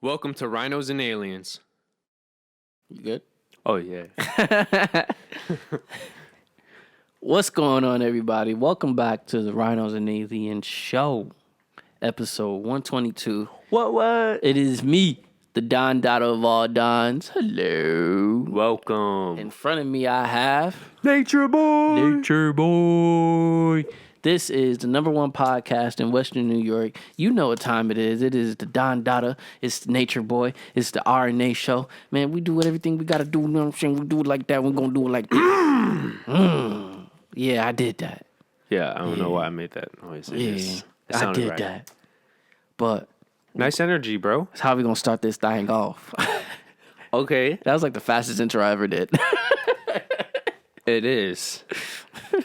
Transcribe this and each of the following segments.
Welcome to Rhinos and Aliens. You good? Oh, yeah. What's going on, everybody? Welcome back to the Rhinos and Aliens show, episode 122. What? It is me, the Don Dada of all Dons. Hello. Welcome. In front of me, I have Nature Boy. This is the number one podcast in Western New York. You know what time it is. It is the Don Dada. It's the Nature Boy. It's the RNA show. Man, we do everything we got to do. You know what I'm saying? We do it like that. We're going to do it like that. Yeah, I did that. Yeah, I don't know why I made that noise. I did that. But nice energy, bro. that's how we going to start this thing off. Okay. That was like the fastest intro I ever did. It is.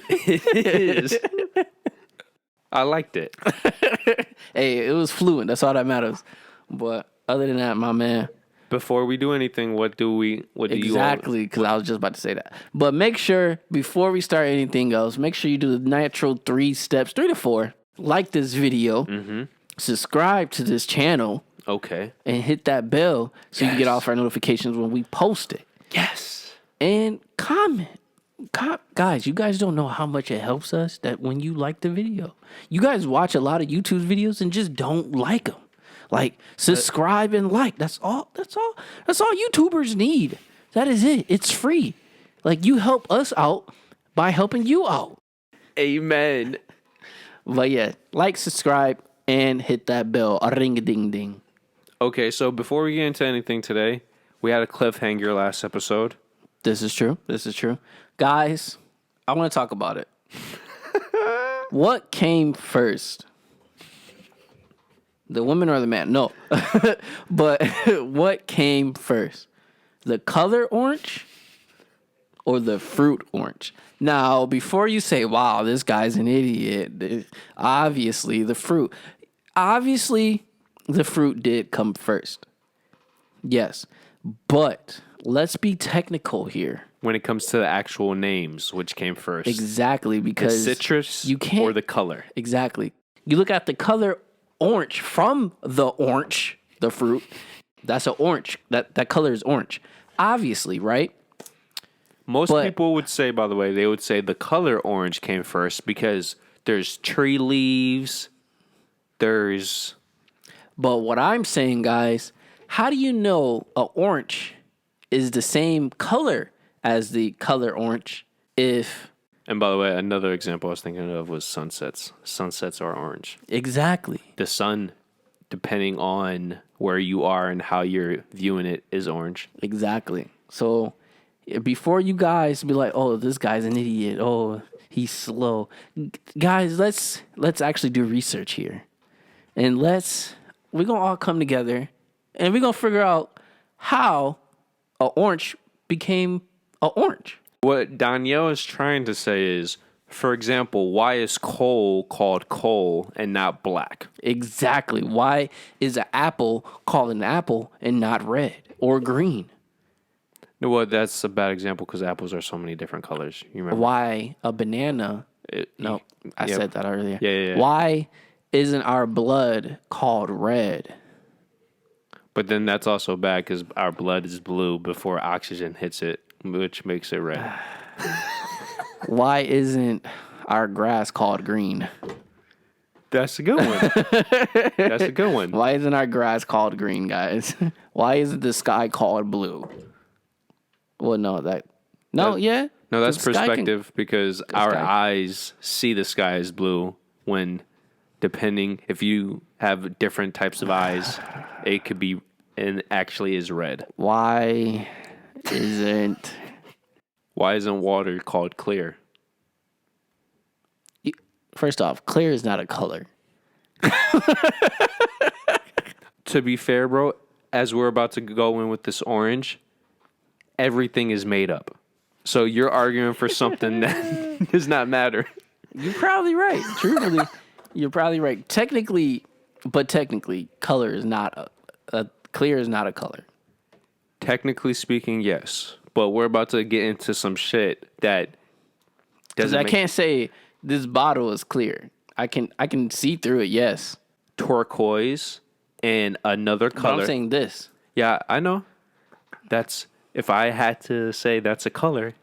It is. I liked it. Hey, it was fluent. That's all that matters. But other than that, my man. Before we do anything, what do you Exactly, because I was just about to say that. But make sure, before we start anything else, make sure you do the natural 3 steps, 3 to 4. Like this video, subscribe to this channel, Okay. and hit that bell so you can get all of our notifications when we post it. Yes. And comment. Guys, you guys don't know how much it helps us that when you like the video. You guys watch a lot of YouTube videos and just don't like them. Like, subscribe and like. That's all YouTubers need. That is it. It's free. Like, you help us out by helping you out. Amen. But yeah, like, subscribe, and hit that bell. A ring-a-ding-ding. Okay, so before we get into anything today, we had a cliffhanger last episode. This is true. Guys, I want to talk about it. What came first? The woman or the man? No. But what came first? The color orange or the fruit orange? Now, before you say, wow, this guy's an idiot, obviously the fruit. Obviously, the fruit did come first. Yes. But let's be technical here. When it comes to the actual names, which came first? Exactly, The because citrus you can't, or the color? Exactly. You look at the color orange from the orange, the fruit. That's an orange. That color is orange. Obviously, right? Most people would say, by the way, they would say the color orange came first because there's tree leaves, there's... But what I'm saying, guys, how do you know an orange is the same color as the color orange if... And by the way, another example I was thinking of was sunsets. Sunsets are orange. Exactly. The sun, depending on where you are and how you're viewing it, is orange. Exactly. So before you guys be like, oh, this guy's an idiot. Oh, he's slow. Guys, let's actually do research here. And we're going to all come together and we're going to figure out how an orange became an orange. What Danielle is trying to say is, for example, why is coal called coal and not black? Exactly. Why is an apple called an apple and not red or green? No, well, that's a bad example because apples are so many different colors. You remember? Why a banana? I said that earlier. Yeah. Why isn't our blood called red? But then that's also bad because our blood is blue before oxygen hits it, which makes it red. Why isn't our grass called green? That's a good one. Why isn't our grass called green, guys? Why isn't the sky called blue? Well, no, yeah. No, that's perspective because our eyes see the sky as blue when, depending, if you have different types of eyes, it could be and actually is red. Why isn't water called clear? First off, clear is not a color. To be fair, bro, as we're about to go in with this orange, everything is made up. So you're arguing for something that does not matter. You're probably right. Truthfully, you're probably right. Technically, color is not clear is not a color. Technically speaking, yes. But we're about to get into some shit that doesn't. I can't say this bottle is clear. I can see through it. Yes. Turquoise And another But color. I'm saying this. Yeah, I know. That's if I had to say that's a color,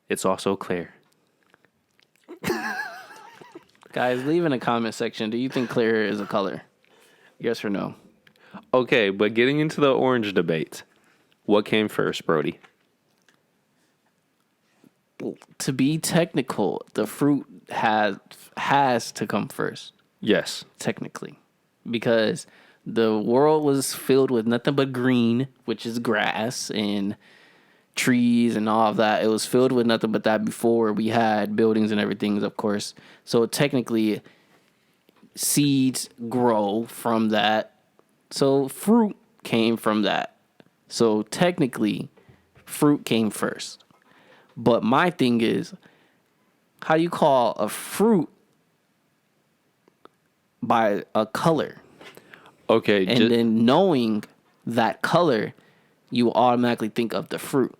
it's also clear. Guys, leave in the comment section. Do you think clear is a color? Yes or no? Okay, but getting into the orange debate, what came first, Brody? To be technical, the fruit has to come first, Yes. technically. Because the world was filled with nothing but green, which is grass and trees and all of that. It was filled with nothing but that before we had buildings and everything, of course. So technically, seeds grow from that. So fruit came from that. So technically, fruit came first. But my thing is, how you call a fruit by a color? Okay. And then knowing that color, you automatically think of the fruit.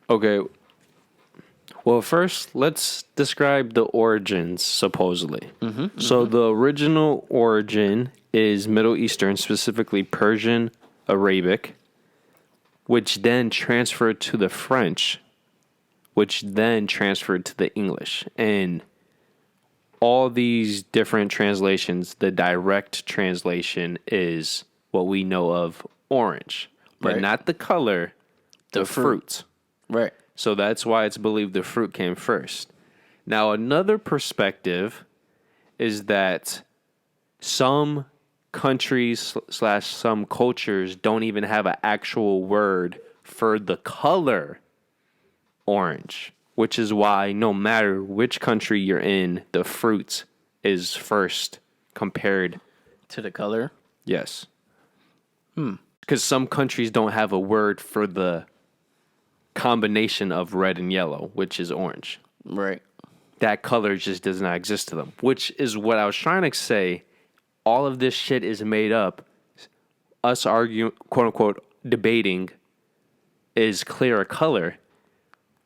Okay. Well, first, let's describe the origins, supposedly. So the original origin is Middle Eastern, specifically Persian, Arabic, which then transferred to the French, which then transferred to the English. And all these different translations, the direct translation is what we know of orange, but Right. not the color, the fruit. Right. So that's why it's believed the fruit came first. Now, another perspective is that some countries / some cultures don't even have an actual word for the color orange, which is why no matter which country you're in, the fruit is first compared. To the color? Yes. Because some countries don't have a word for the combination of red and yellow, which is orange. Right. That color just does not exist to them, which is what I was trying to say. All of this shit is made up. Us arguing, quote unquote, debating is clear a color.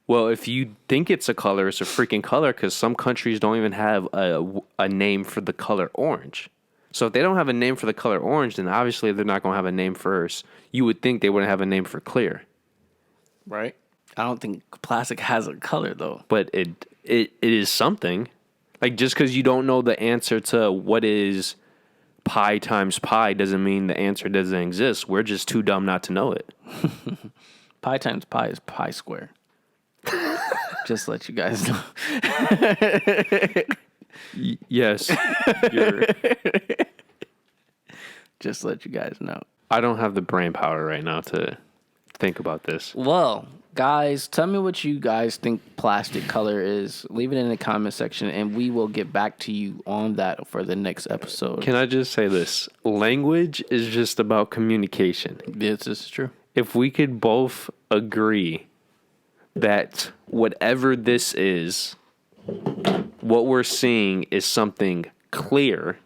Well, if you think it's a color, it's a freaking color because some countries don't even have a name for the color orange. So if they don't have a name for the color orange, then obviously they're not going to have a name for us. You would think they wouldn't have a name for clear. Right. I don't think plastic has a color, though. But it is something. Like, just because you don't know the answer to what is pi times pi doesn't mean the answer doesn't exist. We're just too dumb not to know it. Pi times pi is pi square. Just to let you guys know. Yes. Just to let you guys know. I don't have the brain power right now to think about this. Well, guys, tell me what you guys think plastic color is. Leave it in the comment section, and we will get back to you on that for the next episode. Can I just say this? Language is just about communication. This is true. If we could both agree that whatever this is, what we're seeing is something clear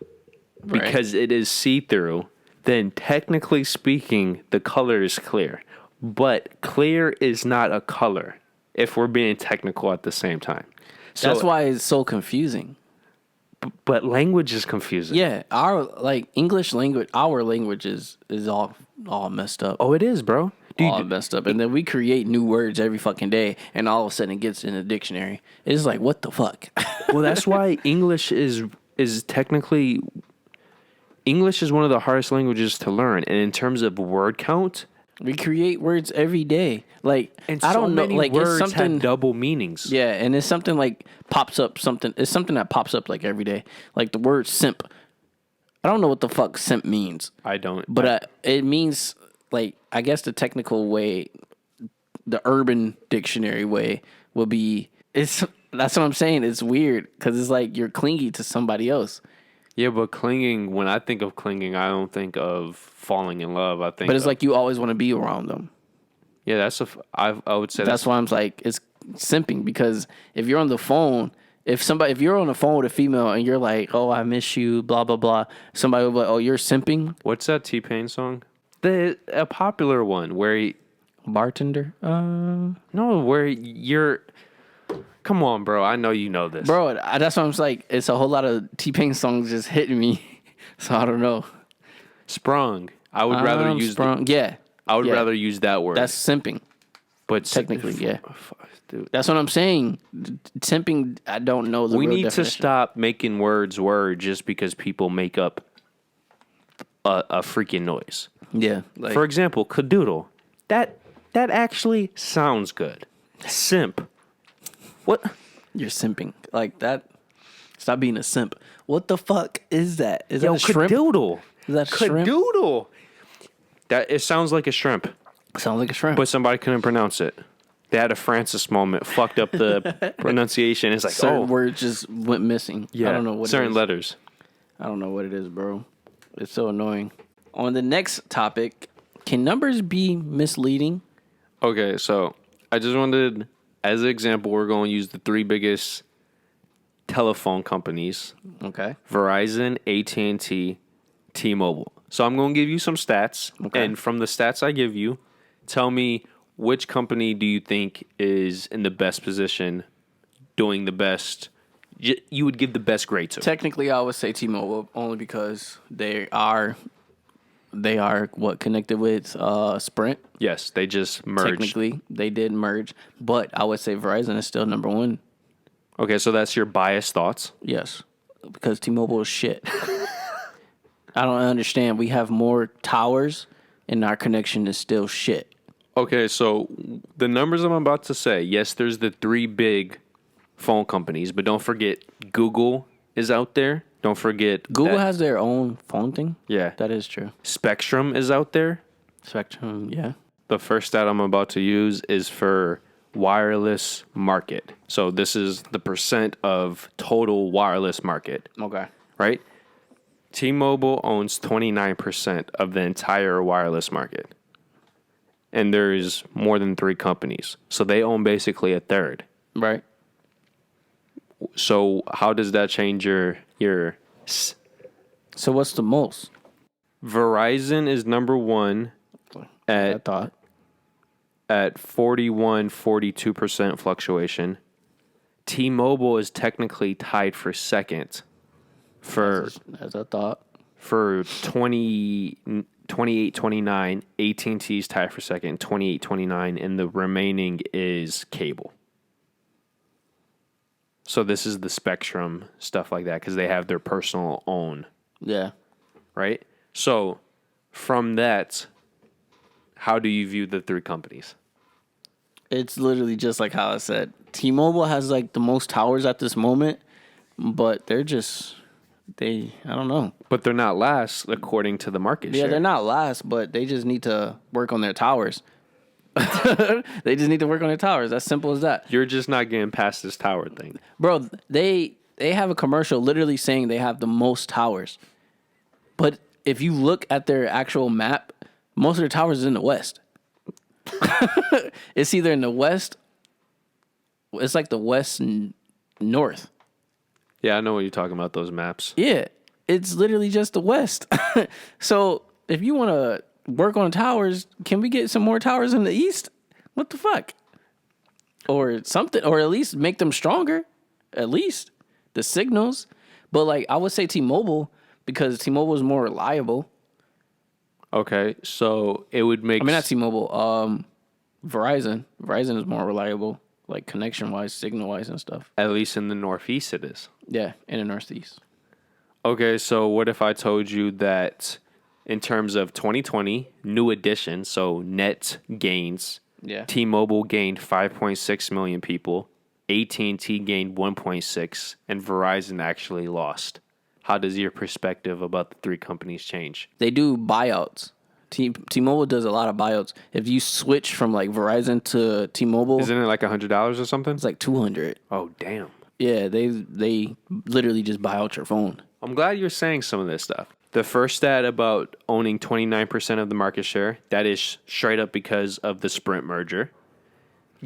because it is see-through, then technically speaking, the color is clear. But clear is not a color if we're being technical at the same time. So, That's why it's so confusing. But language is confusing. Yeah, our English language, our language is all messed up. Oh, it is, bro. All messed up. And then we create new words every fucking day, and all of a sudden it gets in the dictionary. It's like, what the fuck? Well, that's why English is technically... English is one of the hardest languages to learn. And in terms of word count... We create words every day. Like, And I so don't know, many like words it's something have double meanings. Yeah, and it's something like pops up something. It's something that pops up like every day. Like the word simp. I don't know what the fuck simp means. I don't. But it means, like, I guess the technical way, the urban dictionary way would be, that's what I'm saying. It's weird because it's like you're clingy to somebody else. Yeah, but clinging, when I think of clinging, I don't think of falling in love. I think But it's like you always want to be around them. Yeah, I would say that's why I'm like, it's simping, because if you're on the phone, if you're on the phone with a female and you're like, oh, I miss you, blah, blah, blah, somebody will be like, oh, you're simping? What's that T-Pain song? A popular one where Bartender? No, where you're... Come on, bro. I know you know this. Bro, that's why I'm like, it's a whole lot of T-Pain songs just hitting me. So I don't know. Sprung. I would rather use sprung. I would rather use that word. That's simping. But technically, yeah. Dude. That's what I'm saying. Simping, I don't know the We real need definition. to stop making words just because people make up a freaking noise. Yeah. For example, cadoodle. That actually sounds good. Simp. What? You're simping. Like that. Stop being a simp. What the fuck is that? Is that a shrimp? Cadoodle. Is that a shrimp? Cadoodle. It sounds like a shrimp. Sounds like a shrimp. But somebody couldn't pronounce it. They had a Francis moment, fucked up the pronunciation. It's like, certain words just went missing. Yeah, I don't know what certain it is. letters. I don't know what it is, bro. It's so annoying. On the next topic, can numbers be misleading? Okay, so I just wanted, as an example, we're going to use the three biggest telephone companies. Okay. Verizon, AT&T, T-Mobile. So I'm going to give you some stats. Okay. And from the stats I give you, tell me which company do you think is in the best position, doing the best, you would give the best grade to? Technically, I would say T-Mobile only because they are what connected with Sprint. Yes, they just merged. Technically, they did merge, but I would say Verizon is still number one. Okay, so that's your biased thoughts. Yes, because T-Mobile is shit. I don't understand. We have more towers, and our connection is still shit. Okay, so the numbers I'm about to say, yes, there's the three big phone companies, but don't forget Google is out there. Don't forget Google has their own phone thing. Yeah. That is true. Spectrum is out there. Spectrum, yeah. The first stat I'm about to use is for wireless market. So this is the percent of total wireless market, Okay. right? T-Mobile owns 29% of the entire wireless market. And there's more than three companies. So they own basically a third. Right. So how does that change your So what's the most? Verizon is number one I thought. at 42% fluctuation. T-Mobile is technically tied for second As I thought. for 28-29. AT&T is tied for second, 28-29, and the remaining is cable. So this is the Spectrum, stuff like that, because they have their personal own, Yeah. right? So from that, how do you view the three companies? It's literally just like how I said. T-Mobile has like the most towers at this moment, but I don't know. But they're not last according to the market share. Yeah, they're not last, but they just need to work on their towers. They just need to work on their towers. As simple as that. You're just not getting past this tower thing. Bro, they have a commercial literally saying they have the most towers. But if you look at their actual map, most of their towers is in the west. It's either in the west, it's like the west and north. Yeah, I know what you're talking about, those maps. Yeah, it's literally just the west. So if you want to work on towers, can we get some more towers in the east? What the fuck? Or something, or at least make them stronger. At least the signals. But like I would say T-Mobile because T-Mobile is more reliable. Okay, so it would make... I mean, not T-Mobile. Verizon. Verizon is more reliable, like connection-wise, signal-wise and stuff. At least in the Northeast it is. Yeah, in the Northeast. Okay, so what if I told you that in terms of 2020, new addition, so net gains, Yeah. T-Mobile gained 5.6 million people, AT&T gained 1.6, and Verizon actually lost. How does your perspective about the three companies change? They do buyouts. T-Mobile does a lot of buyouts. If you switch from like Verizon to T-Mobile, Isn't it like $100 or something? it's like $200. Oh, damn. Yeah, they literally just buy out your phone. I'm glad you're saying some of this stuff. The first stat about owning 29% of the market share, that is straight up because of the Sprint merger.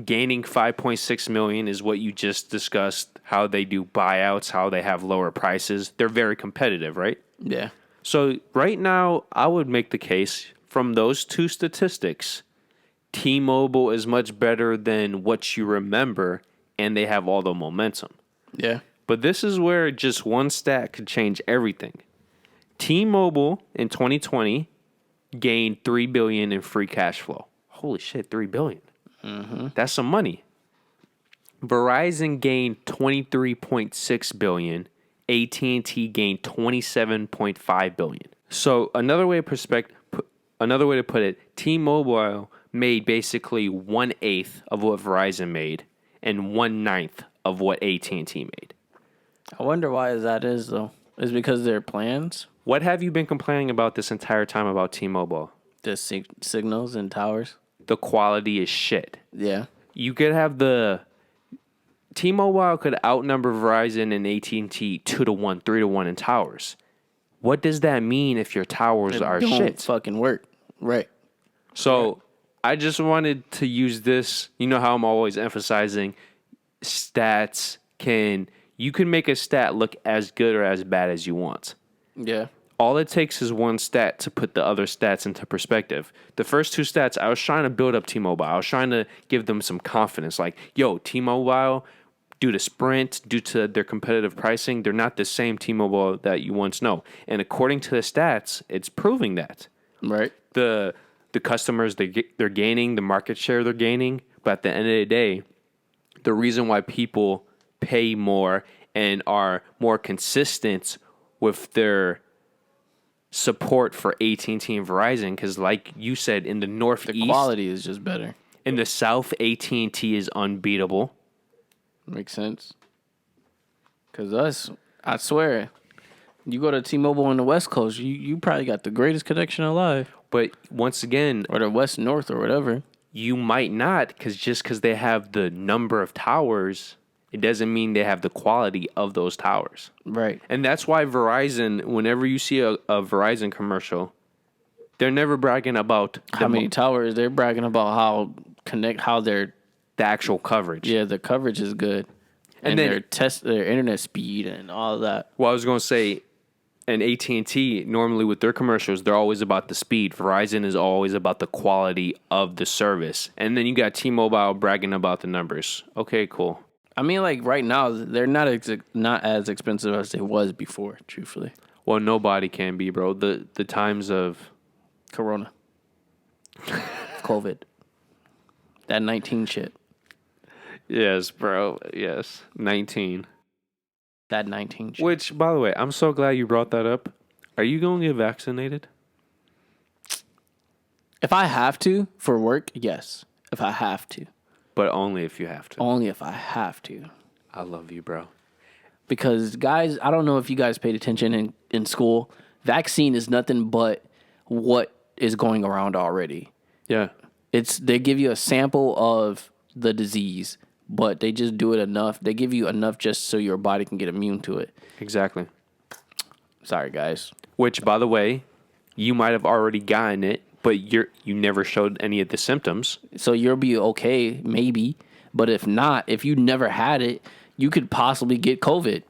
Gaining 5.6 million is what you just discussed, how they do buyouts, how they have lower prices. They're very competitive, right? Yeah. So right now, I would make the case from those two statistics, T-Mobile is much better than what you remember, and they have all the momentum. Yeah. But this is where just one stat could change everything. T-Mobile in 2020 gained $3 billion in free cash flow. Holy shit, $3 billion. Mm-hmm. That's some money. Verizon gained $23.6 billion. AT&T gained $27.5 billion. So another way to put it, T-Mobile made basically 1/8 of what Verizon made and 1/9 of what AT&T made. I wonder why that is, though. Is it because of their plans? What have you been complaining about this entire time about T-Mobile? The signals and towers? The quality is shit. Yeah. You could have T-Mobile could outnumber Verizon and AT&T 2-1, 3-1 in towers. What does that mean if your towers are shit? Don't fucking work. Right. So I just wanted to use this. You know how I'm always emphasizing stats you can make a stat look as good or as bad as you want. Yeah. All it takes is one stat to put the other stats into perspective. The first two stats, I was trying to build up T-Mobile. I was trying to give them some confidence. Like, yo, T-Mobile, due to Sprint, due to their competitive pricing, they're not the same T-Mobile that you once know. And according to the stats, it's proving that. Right. The customers they're gaining, the market share they're gaining. But at the end of the day, the reason why people pay more and are more consistent with their support for AT&T and Verizon, because like you said, in the Northeast, the quality is just better. In the South, AT&T is unbeatable. Makes sense. Because I swear, you go to T-Mobile on the West Coast, you probably got the greatest connection alive. But once again, or the West North or whatever, you might not, because just because they have the number of towers, it doesn't mean they have the quality of those towers. Right. And that's why Verizon, whenever you see a Verizon commercial, they're never bragging about how many towers. They're bragging about the actual coverage. Yeah, the coverage is good. And then their internet speed and all of that. Well, I was going to say, and AT&T, normally with their commercials, they're always about the speed. Verizon is always about the quality of the service. And then you got T-Mobile bragging about the numbers. Okay, cool. I mean, like right now, they're not as expensive as they was before, truthfully. Well, nobody can be, bro. The times of Corona. COVID. That 19 shit. Yes, bro. Yes. 19. That 19 shit. Which, by the way, I'm so glad you brought that up. Are you going to get vaccinated? If I have to for work, yes. If I have to. But only if you have to. Only if I have to. I love you, bro. Because, guys, I don't know if you guys paid attention in school. Vaccine is nothing but what is going around already. Yeah. They give you a sample of the disease, but they just do it enough. They give you enough just so your body can get immune to it. Exactly. Sorry, guys. Which, by the way, you might have already gotten it, but you never showed any of the symptoms. So you'll be okay, maybe. But if not, if you never had it, you could possibly get COVID.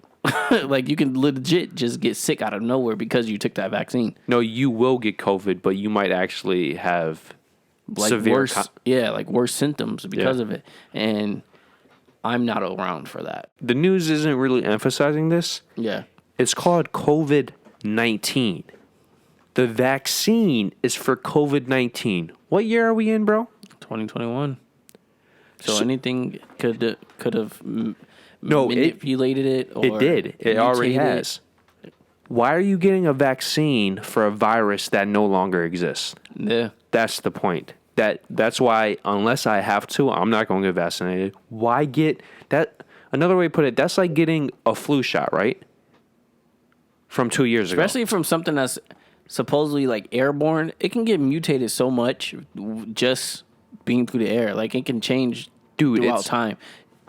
Like, you can legit just get sick out of nowhere because you took that vaccine. No, you will get COVID, but you might actually have severe... worse symptoms because of it. And I'm not around for that. The news isn't really emphasizing this. Yeah. It's called COVID-19. The vaccine is for COVID-19. What year are we in, bro? 2021. So anything could have manipulated it or it did. It already has. Why are you getting a vaccine for a virus that no longer exists? Yeah. That's the point. That's why, unless I have to, I'm not going to get vaccinated. Why get that? Another way to put it, that's like getting a flu shot, right? From 2 years ago. Especially from something that's supposedly like airborne. It can get mutated so much just being through the air. Like, it can change throughout time.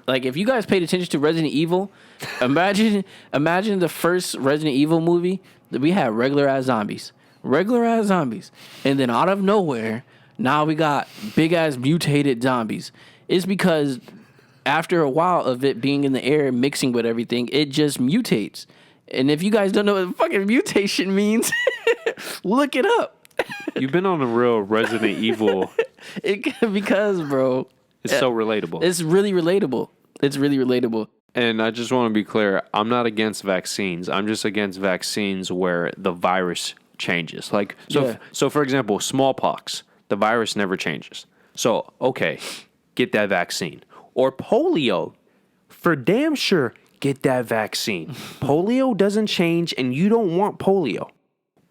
Like, if you guys paid attention to Resident Evil, imagine the first Resident Evil movie that we had regular ass zombies. And then out of nowhere, now we got big ass mutated zombies. It's because after a while of it being in the air mixing with everything, it just mutates. And if you guys don't know what fucking mutation means, look it up. You've been on a real Resident Evil. Because, bro. It's so relatable. It's really relatable. And I just want to be clear, I'm not against vaccines. I'm just against vaccines where the virus changes. Like, so for example, smallpox, the virus never changes. So, okay, get that vaccine. Or polio, for damn sure, get that vaccine. Polio doesn't change, and you don't want polio.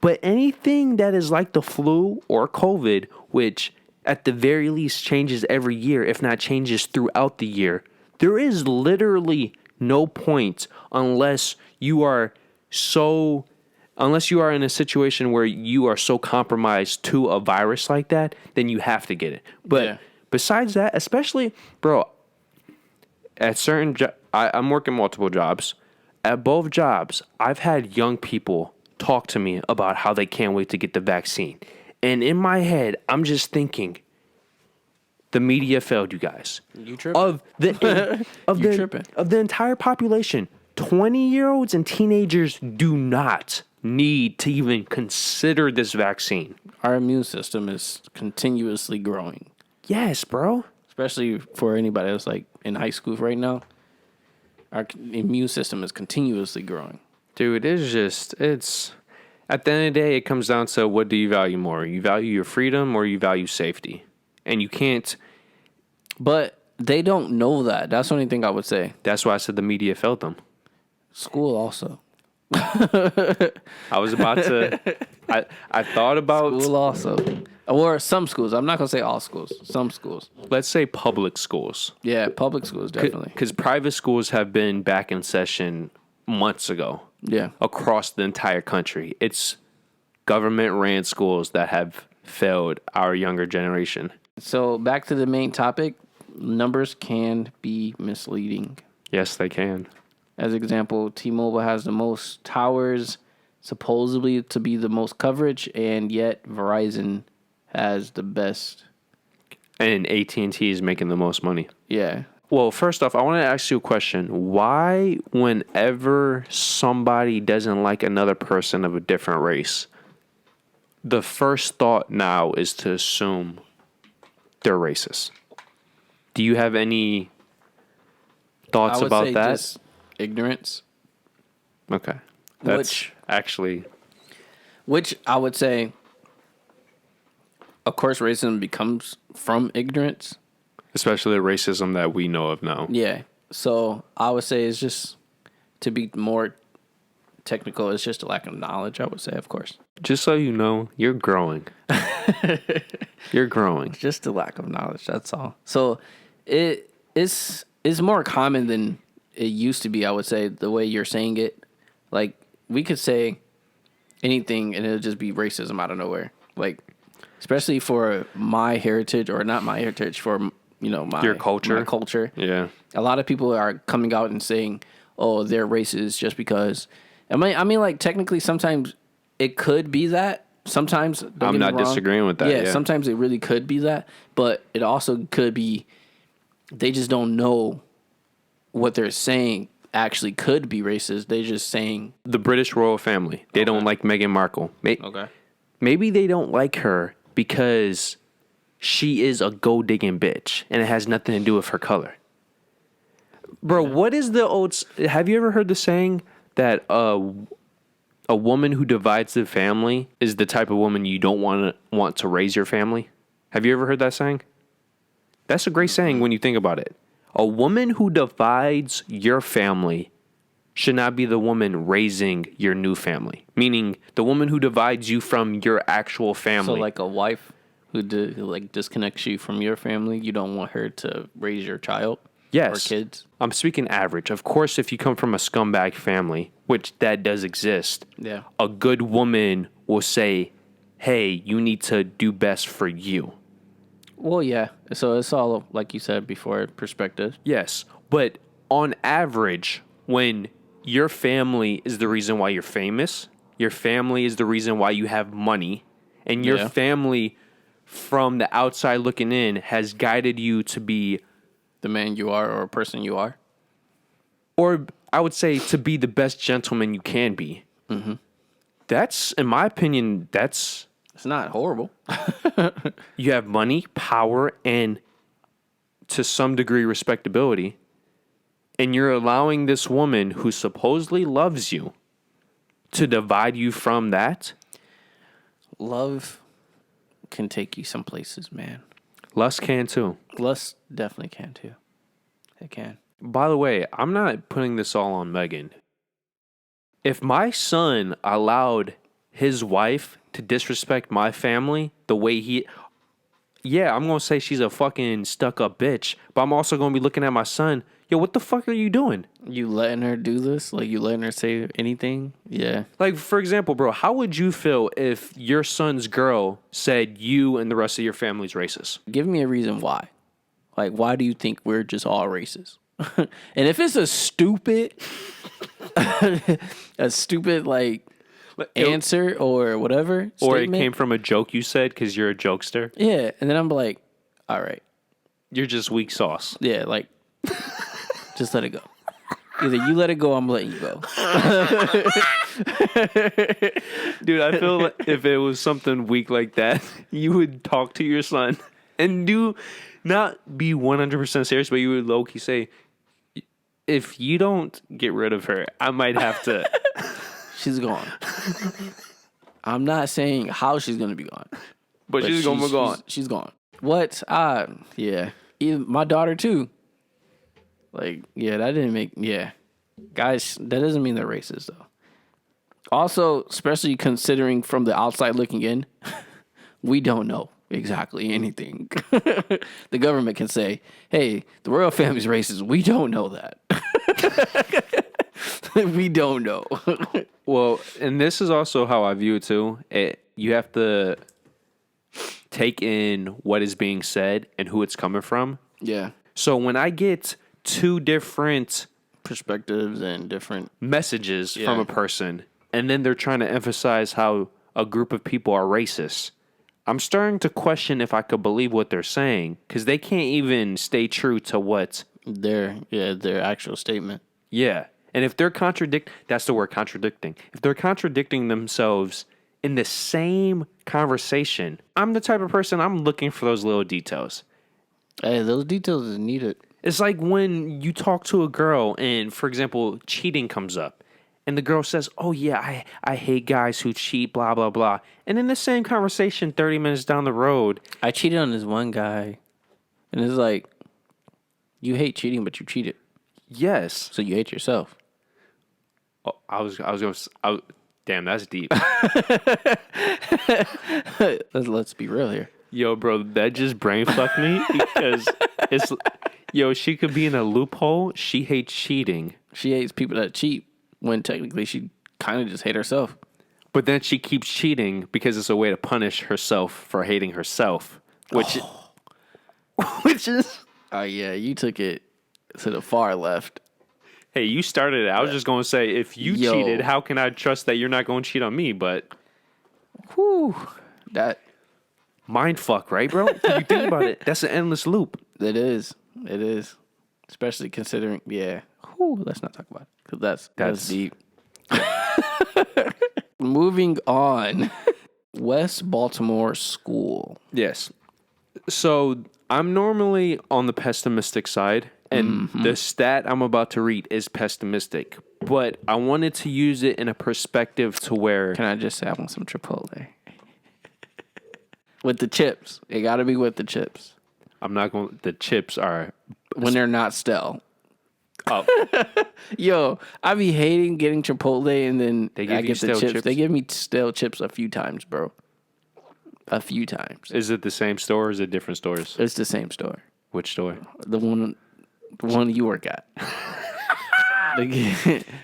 But anything that is like the flu or COVID, which at the very least changes every year, if not changes throughout the year, there is literally no point unless you are in a situation where you are so compromised to a virus like that, then you have to get it. But besides that, especially, bro, at certain I'm working multiple jobs. At both jobs, I've had young people talk to me about how they can't wait to get the vaccine. And in my head, I'm just thinking, the media failed you guys. You tripping. Of the entire population, 20-year-olds and teenagers do not need to even consider this vaccine. Our immune system is continuously growing. Yes, bro. Especially for anybody that's like in high school right now. Our immune system is continuously growing. Dude, it's at the end of the day, it comes down to, what do you value more? You value your freedom or you value safety? And you can't. But they don't know that. That's the only thing I would say. That's why I said the media failed them. School also. I was about to. I thought about school also, or some schools. I'm not gonna say all schools. Some schools. Let's say public schools. Yeah, public schools definitely. Because private schools have been back in session months ago. Yeah, across the entire country. It's government-ran schools that have failed our younger generation. So back to the main topic, numbers can be misleading. Yes, they can. As example, T-Mobile has the most towers, supposedly to be the most coverage, and yet Verizon has the best. And AT&T is making the most money. Yeah. Well, first off, I want to ask you a question. Why, whenever somebody doesn't like another person of a different race, the first thought now is to assume they're racist? Do you have any thoughts about that? Just ignorance. Okay. That's Which I would say, of course, racism becomes from ignorance. Especially the racism that we know of now. Yeah. So I would say it's just, to be more technical, it's just a lack of knowledge, I would say, of course. Just so you know, you're growing. You're growing. Just a lack of knowledge, that's all. So it's more common than it used to be, I would say, the way you're saying it. Like, we could say anything and it'll just be racism out of nowhere. Like, especially for my heritage, or not my heritage, for your culture. My culture. Yeah. A lot of people are coming out and saying, "Oh, they're racist just because." I mean, like, technically, sometimes it could be that. Sometimes I'm not disagreeing with that. Yeah, sometimes it really could be that, but it also could be they just don't know what they're saying actually could be racist. They're just saying the British royal family. They don't like Meghan Markle. Okay. Maybe they don't like her because she is a gold-digging bitch, and it has nothing to do with her color. Bro, what is the old... Have you ever heard the saying that a woman who divides the family is the type of woman you don't want to raise your family? Have you ever heard that saying? That's a great saying when you think about it. A woman who divides your family should not be the woman raising your new family. Meaning, the woman who divides you from your actual family. So like a wife who disconnects you from your family, you don't want her to raise your child? Yes. Or kids? I'm speaking average. Of course, if you come from a scumbag family, which that does exist, yeah, a good woman will say, hey, you need to do best for you. Well, yeah. So it's all, like you said before, perspective. Yes. But on average, when your family is the reason why you're famous, your family is the reason why you have money, and your family, from the outside looking in, has guided you to be the man you are, or a person you are. Or I would say to be the best gentleman you can be. Mm-hmm. That's, in my opinion, it's not horrible. You have money, power, and to some degree respectability. And you're allowing this woman who supposedly loves you to divide you from that? Love can take you some places, man. Lust can too. Lust definitely can too. It can. By the way, I'm not putting this all on Megan. If my son allowed his wife to disrespect my family the way yeah, I'm going to say she's a fucking stuck-up bitch, but I'm also going to be looking at my son, yo, what the fuck are you doing? You letting her do this? Like, you letting her say anything? Yeah. Like, for example, bro, how would you feel if your son's girl said you and the rest of your family's racist? Give me a reason why. Like, why do you think we're just all racist? And if it's a stupid, like, answer or whatever, or statement, it came from a joke you said because you're a jokester. Yeah, and then I'm like, all right, you're just weak sauce. Yeah, like, just let it go. Either you let it go, I'm letting you go. Dude, I feel like if it was something weak like that, you would talk to your son and not be 100% serious, but you would low-key say, if you don't get rid of her, I might have to. She's gone. I'm not saying how she's going to be gone. But she's going to be gone. She's gone. What? Yeah. Even my daughter, too. Like, yeah, that didn't make... Yeah. Guys, that doesn't mean they're racist, though. Also, especially considering from the outside looking in, we don't know exactly anything. The government can say, hey, the royal family's racist. We don't know that. We don't know. Well, and this is also how I view it, too. You have to take in what is being said and who it's coming from. Yeah. So when I get two different perspectives and different messages from a person, and then they're trying to emphasize how a group of people are racist, I'm starting to question if I could believe what they're saying, because they can't even stay true to what their actual statement. Yeah. And if they're that's the word, contradicting. If they're contradicting themselves in the same conversation, I'm the type of person, I'm looking for those little details. Hey, those details is needed. It's like when you talk to a girl and, for example, cheating comes up. And the girl says, oh, yeah, I hate guys who cheat, blah, blah, blah. And in the same conversation, 30 minutes down the road, I cheated on this one guy. And it's like, you hate cheating, but you cheated. Yes. So you hate yourself. Oh, I was going to... Damn, that's deep. Let's be real here. Yo, bro, that just brain fucked me because it's... Yo, she could be in a loophole. She hates cheating. She hates people that cheat when technically she kind of just hate herself. But then she keeps cheating because it's a way to punish herself for hating herself, which is... Oh, yeah, you took it to the far left. Hey, you started it. I was just going to say, if you cheated, how can I trust that you're not going to cheat on me? But... Whew. That... Mind fuck, right, bro? If you think about it, that's an endless loop. It is. It is. Especially considering, yeah. Whew, let's not talk about it. Because that's deep. Moving on. West Baltimore School. Yes. So I'm normally on the pessimistic side, and the stat I'm about to read is pessimistic. But I wanted to use it in a perspective to where... Can I just say I want some Chipotle? With the chips. It got to be with the chips. I'm not going... The chips are... When they're not stale. Oh. Yo, I be hating getting Chipotle and then I get the chips. They give me stale chips a few times, bro. A few times. Is it the same store or is it different stores? It's the same store. Which store? The one you work at.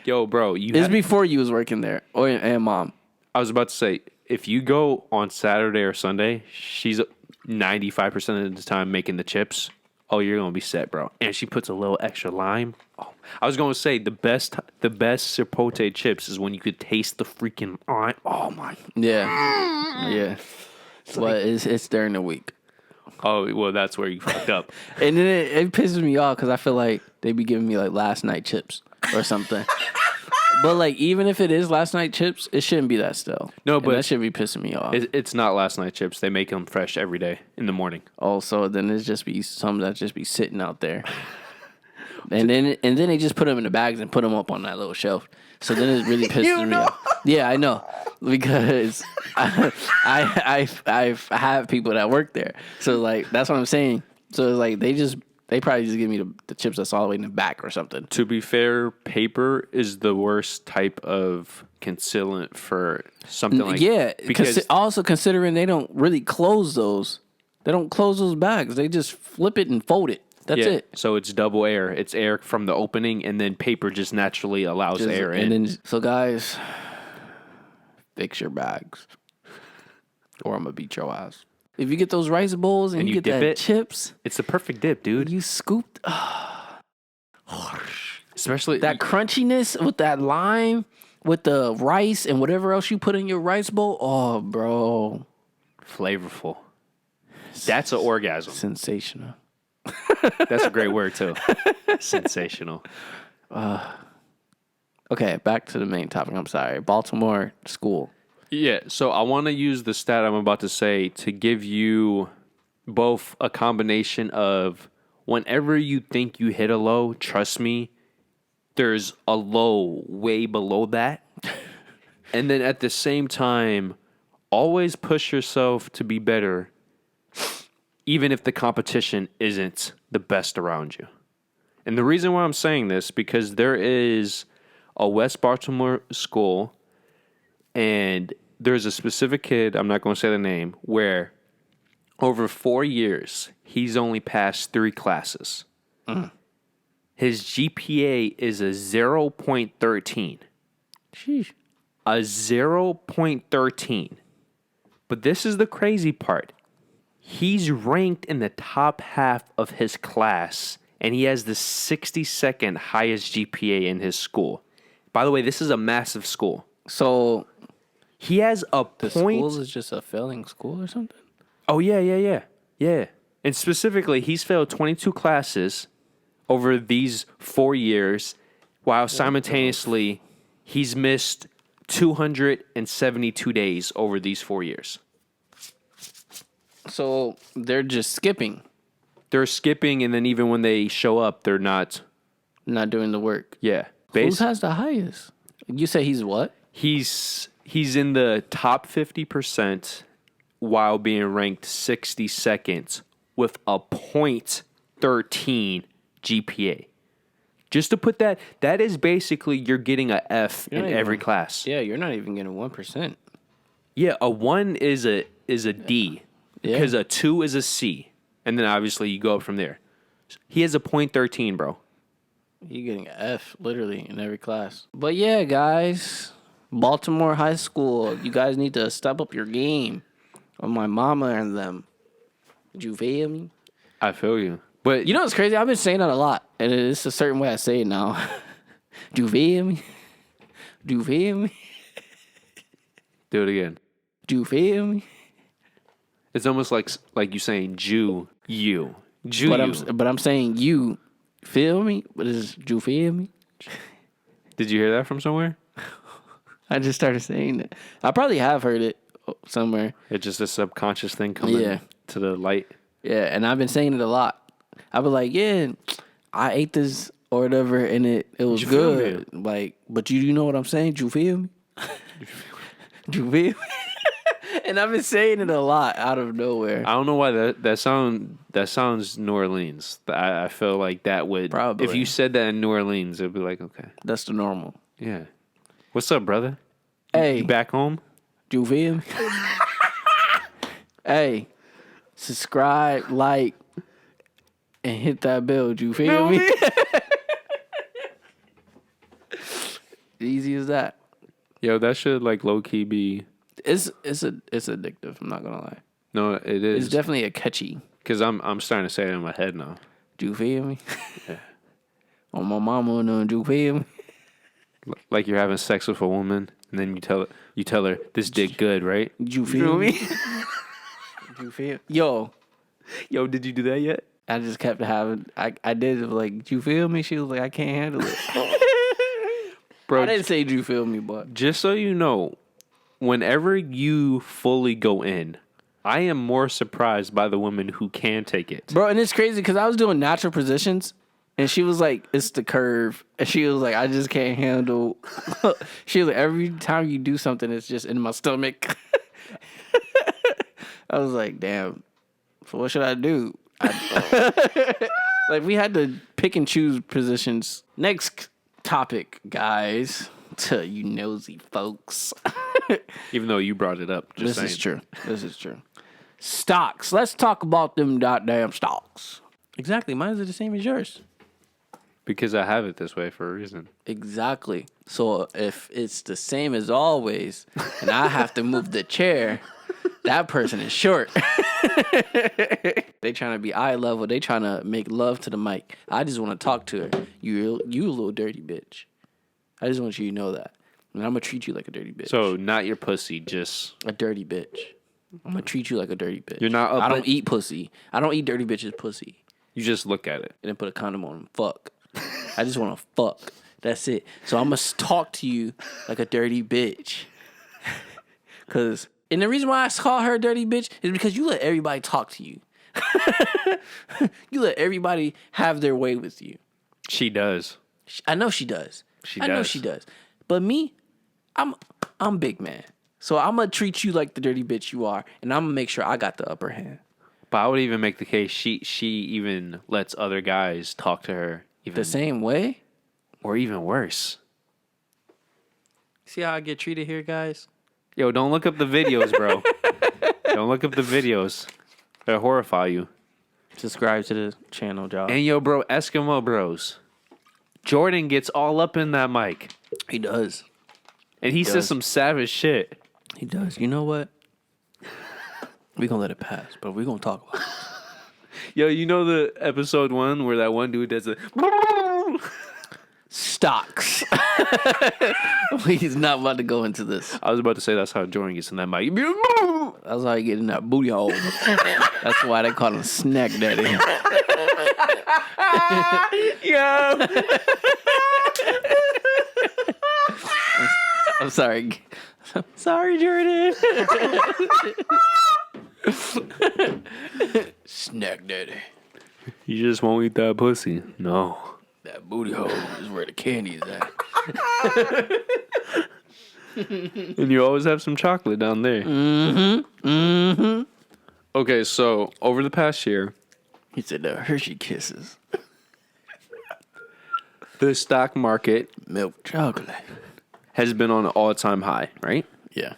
Yo, bro. It's before you was working there. And mom. I was about to say, if you go on Saturday or Sunday, she's 95% of the time making the chips. Oh, you're going to be set, bro. And she puts a little extra lime. Oh, I was going to say the best Chipotle chips is when you could taste the freaking lime. Oh, my. Yeah. Yeah. But it's during the week. Oh, well, that's where you fucked up. And then it pisses me off because I feel like they be giving me like last night chips or something. But like, even if it is last night chips, it shouldn't be that still. No, but that should be pissing me off. It's not last night chips. They make them fresh every day in the morning. Oh, so then it's just be some that just be sitting out there. And then they just put them in the bags and put them up on that little shelf. So then it really pisses me off. Yeah, I know, because I have people that work there. So like that's what I'm saying. So it's like they probably just give me the chips that's all the way in the back or something. To be fair, paper is the worst type of concealant for something like because also considering they don't really close those. They don't close those bags. They just flip it and fold it. That's it. So it's double air. It's air from the opening, and then paper just naturally allows air in. And then, so guys, fix your bags, or I'm gonna beat your ass. If you get those rice bowls and you get that chips, it's the perfect dip, dude. You scooped, especially that crunchiness with that lime, with the rice and whatever else you put in your rice bowl. Oh, bro, flavorful. That's an orgasm. Sensational. That's a great word too. Sensational. Okay, back to the main topic. I'm sorry. Baltimore school. Yeah, so I want to use the stat I'm about to say to give you both a combination of whenever you think you hit a low, trust me, there's a low way below that. And then at the same time, always push yourself to be better, even if the competition isn't the best around you. And the reason why I'm saying this, because there is a West Baltimore school, and there's a specific kid, I'm not going to say the name, where over 4 years, he's only passed 3 classes. His GPA is a 0.13. Sheesh. A 0.13. But this is the crazy part. He's ranked in the top half of his class, and he has the 62nd highest GPA in his school. By the way, this is a massive school. So he has a the point. school is just a failing school or something? Oh, yeah. And specifically, he's failed 22 classes over these 4 years, while simultaneously, he's missed 272 days over these 4 years. So they're just skipping. They're skipping, and then even when they show up, they're not doing the work. Yeah. Who has the highest? You say he's what? He's in the top 50% while being ranked 62nd with a .13 GPA. Just to put that is basically you're getting a F in every class. Yeah, you're not even getting 1%. Yeah, a 1 is a D. Because a 2 is a C. And then obviously you go up from there. He has a .13, bro. You're getting an F literally in every class. But yeah, guys, Baltimore High School, you guys need to step up your game. On my mama and them. Did you feel me? I feel you. But you know what's crazy? I've been saying that a lot. And it's a certain way I say it now. Do you feel me? Do you feel me? Do it again. Do you feel me? It's almost like you saying Jew, you. Jew, but I'm saying you feel me? But is you feel me? Did you hear that from somewhere? I just started saying it. I probably have heard it somewhere. It's just a subconscious thing coming to the light. Yeah, and I've been saying it a lot. I was like, yeah, I ate this or whatever, and it was good. Like, but you know what I'm saying? You feel me? You feel me? And I've been saying it a lot out of nowhere. I don't know why that sounds New Orleans. I feel like that would probably. If you said that in New Orleans, it'd be like, okay, that's the normal. Yeah. What's up, brother? Hey, you back home? You feel me? Hey, subscribe, like, and hit that bell. You feel me? Easy as that. Yo, that should like low key be. It's addictive. I'm not gonna lie. No, it is. It's definitely a catchy. Cause I'm starting to say it in my head now. Do you feel me? Yeah. On my mama, no, do you feel me? Like you're having sex with a woman, and then you tell her this dick good, right? You feel me? Do you feel? Yo, did you do that yet? I just kept having. I did like, you feel me? She was like, I can't handle it. Bro, I didn't say you feel me, but just so you know, whenever you fully go in, I am more surprised by the women who can take it. Bro, and it's crazy because I was doing natural positions, And she was like, it's the curve. And she was like, I just can't handle. She was like, every time you do something, it's just in my stomach. I was like, damn. So what should I do? Like, we had to pick and choose positions. Next topic, guys. To you nosy folks. Even though you brought it up. Just This is true. Stocks. Let's talk about them goddamn stocks. Exactly. Mine is the same as yours. Because I have it this way for a reason. Exactly. So if it's the same as always, and I have to move the chair, that person is short. They trying to be eye level. They trying to make love to the mic. I just want to talk to her. You little dirty bitch. I just want you to know that. And I'm going to treat you like a dirty bitch. So not your pussy, just... a dirty bitch. I'm going to treat you like a dirty bitch. You're not... I don't eat pussy. I don't eat dirty bitches' pussy. You just look at it. And then put a condom on and fuck. I just want to fuck. That's it. So I'm going to talk to you like a dirty bitch. And the reason why I call her a dirty bitch is because you let everybody talk to you. You let everybody have their way with you. She does. I know she does. I know she does. But me, I'm big man. So I'm going to treat you like the dirty bitch you are. And I'm going to make sure I got the upper hand. But I would even make the case she even lets other guys talk to her. Even, the same way? Or even worse. See how I get treated here, guys? Yo, don't look up the videos, bro. Don't look up the videos. They'll horrify you. Subscribe to the channel, y'all. And yo, bro, Eskimo Bros. Jordan gets all up in that mic. He does. And he says some savage shit. He does. You know what? We're going to let it pass, but we're going to talk about it. Yo, you know the episode 1 where that one dude does a... Stocks. He's not about to go into this. I was about to say that's how Jordan gets in that mic. That's how he get in that booty hole. That's why they call him Snack Daddy. Yo. I'm sorry. I'm sorry, Jordan. Snack Daddy. You just won't eat that pussy. No. That booty hole is where the candy is at. And you always have some chocolate down there. Mm-hmm. Mm-hmm. Okay, so over the past year... He said the Hershey Kisses. The stock market... Milk chocolate. ...has been on an all-time high, right? Yeah.